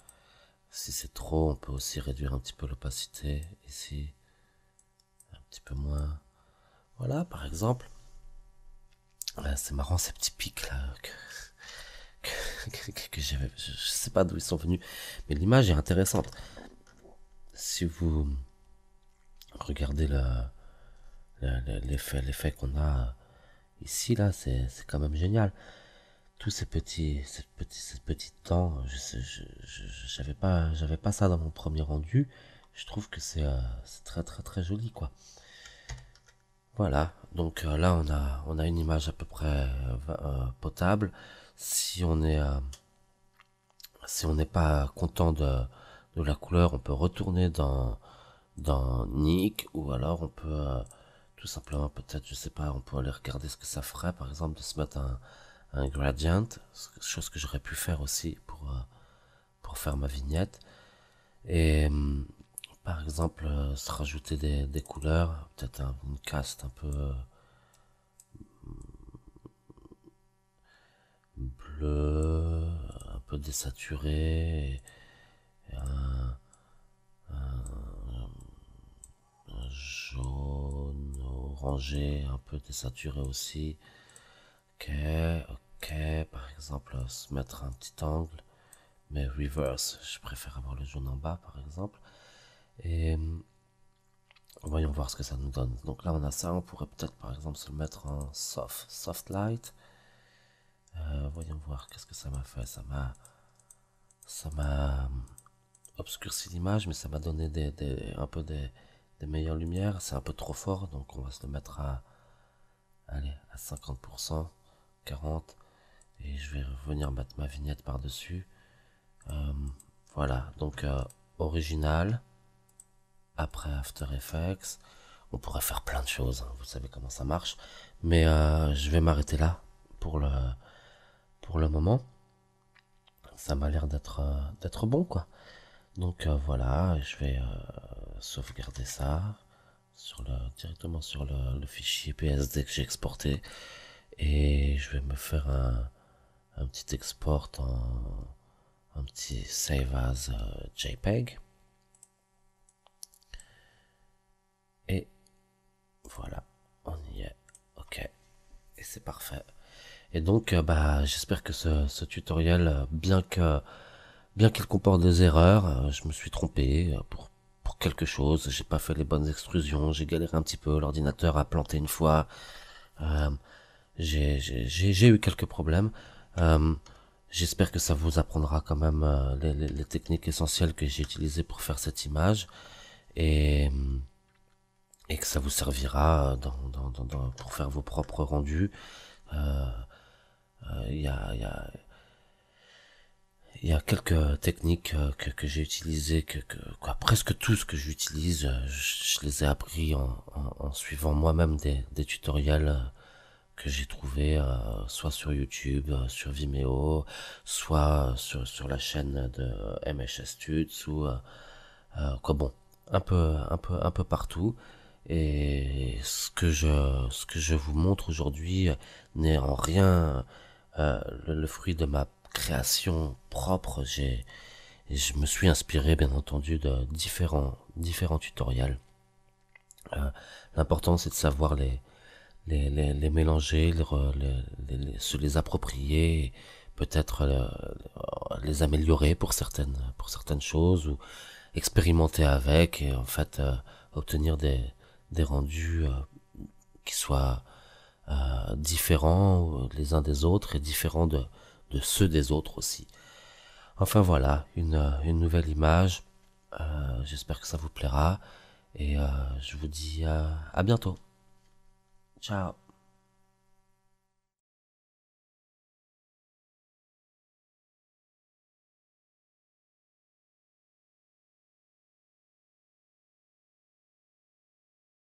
Si c'est trop, on peut aussi réduire un petit peu l'opacité ici, un petit peu moins. Voilà, par exemple, c'est marrant ces petits pics là que j'avais, je sais pas d'où ils sont venus, mais l'image est intéressante. Si vous regardez l'effet qu'on a ici là, c'est quand même génial. Tous ces petits temps, j'avais pas ça dans mon premier rendu. Je trouve que c'est très joli quoi. Voilà, donc là on a une image à peu près potable. Si on est si on n'est pas content de la couleur, on peut retourner dans Nik, ou alors on peut tout simplement, peut-être, je sais pas, on peut aller regarder ce que ça ferait, par exemple, de se mettre un gradient, chose que j'aurais pu faire aussi pour faire ma vignette. Et par exemple, se rajouter des couleurs, peut-être une caste un peu bleu, un peu désaturé, et un jaune, orangé, un peu désaturé aussi. Ok, par exemple, se mettre un petit angle, mais reverse, je préfère avoir le jaune en bas, par exemple. Et voyons voir ce que ça nous donne. Donc là, on a ça, on pourrait peut-être, par exemple, se le mettre en soft light. voyons voir, qu'est-ce que ça m'a fait? Ça m'a obscurci l'image, mais ça m'a donné un peu des meilleures lumières. C'est un peu trop fort, donc on va se le mettre allez, à 50%, 40%, et je vais revenir mettre ma vignette par-dessus. Voilà, donc original, après After Effects. On pourrait faire plein de choses, hein, vous savez comment ça marche, mais je vais m'arrêter là pour le moment. Ça m'a l'air d'être bon, quoi. Donc voilà, je vais sauvegarder ça directement sur le fichier PSD que j'ai exporté, et je vais me faire un petit export un petit save as JPEG, et voilà, on y est, ok, et c'est parfait. Et donc bah j'espère que ce tutoriel, bien qu'il comporte des erreurs, je me suis trompé pour quelque chose, j'ai pas fait les bonnes extrusions, j'ai galéré un petit peu, l'ordinateur a planté une fois, j'ai eu quelques problèmes. Euh, J'espère que ça vous apprendra quand même les techniques essentielles que j'ai utilisées pour faire cette image, et, et que ça vous servira pour faire vos propres rendus. Il y a quelques techniques que j'ai utilisées, quoi, presque tout ce que j'utilise, je les ai appris en suivant moi-même des tutoriels que j'ai trouvé soit sur YouTube, sur Vimeo, soit sur la chaîne de MHS Tuts, ou quoi, bon, un peu partout. Et ce que je vous montre aujourd'hui n'est en rien le fruit de ma création propre. Je me suis inspiré, bien entendu, de différents tutoriels. L'important, c'est de savoir les mélanger, se les approprier, peut-être les améliorer pour certaines choses, ou expérimenter avec, et en fait obtenir des rendus qui soient différents les uns des autres, et différents de ceux des autres aussi. Enfin voilà, une nouvelle image. J'espère que ça vous plaira, et je vous dis à bientôt. Ciao.